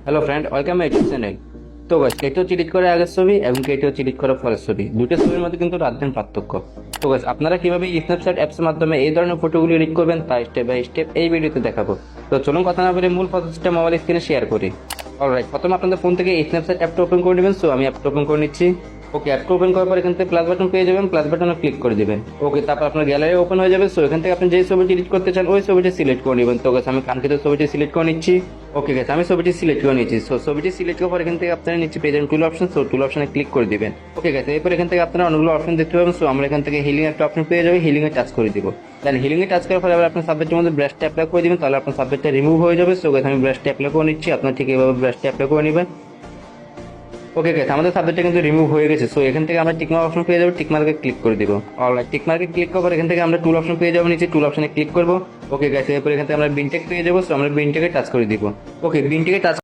Hello friend, welcome my YouTube channel. তো guys, কেটে হচ্ছে এডিট করে আগের ছবি এবং কেটে হচ্ছে এডিট করা পরের ছবি, দুটো ছবির মধ্যে কিন্তু রাত দিন পার্থক্য। তো গাইস, আপনারা কিভাবে স্ন্যাপচ্যাট অ্যাপসের মাধ্যমে এই ধরনের ফটোগুলো এডিট করবেন তা স্টেপ বাই স্টেপ এই ভিডিওতে দেখাবো। তো চলুন কথা না বলে মূল প্রসেসটা মোবাইল স্ক্রিনে শেয়ার করি। অলরাইট, প্রথমে আপনাদের ফোন থেকে স্ন্যাপচ্যাট অ্যাপটা ওপেন করে নেবেন। সো আমি অ্যাপটা ওপেন করে নিচ্ছি। ওকে, অ্যাপটা ওপেন করার পর এখান থেকে প্লাস বাটন পেয়ে যাবেন, প্লাস বাটনে ক্লিক করে দিবেন। ওকে, তারপর আপনার গ্যালারি ওপেন হয়ে যাবে। সো এখান থেকে আপনি যে ছবিটি এডিট করতে চান ওই ছবিটি সিলেক্ট করে নেবেন। তো গাইস, আমি কাঙ্ক্ষিত ছবিটি সিলেক্ট করে নিচ্ছি। ওকে গাইস, আমি ছবিটি সিলেক্ট করে নিচ্ছি। সো ছবিটি সিলেক্ট করার পর এখান থেকে আপনারা নিচে পেয়ে যাবেন টুল অপশন। সো টুল অপশনে ক্লিক করে দিবেন। ওকে গাইস, এরপর এখান থেকে আপনারা অনেকগুলো অপশন দেখতে পাবেন। সো আমরা এখান থেকে হিলিং একটা অপশন পেয়ে যাবে, হিলিং এ টাচ করে দিব। দেন হিলিং এ টাচ করার পরে আবার আপনার সাবজেক্টের মধ্যে ব্রাশটা অ্যাপ্লাই করে দিবেন, তাহলে আপনার সাবজেক্টটা রিমুভ হয়ে যাবে। সো গাইস, আমি ব্রাশটা অ্যাপ্লাই করে নিচ্ছি, আপনারা ঠিক এইভাবে ব্রাশটা অ্যাপ্লাই করে নেবেন। ওকে গাইস, আমাদের সাবজেক্টটা কিন্তু রিমুভ হয়ে গেছে। সো এখান থেকে আমরা টিকমার্ক অপশন পেয়ে যাবো, টিকমার্কে ক্লিক করে দিব। অলরাইট, টিকমার্কে ক্লিক করার পর এখান থেকে আমরা টুল অপশন পেয়ে যাবো, নিচে টুল অপশনে ক্লিক করবো। ওকে গাইস, এরপর এখান থেকে আমরা বিনটেক পেয়ে যাবো। সো আমরা বিনটেকে টাচ করে দিব। ওকে, বিনটেকে টাচ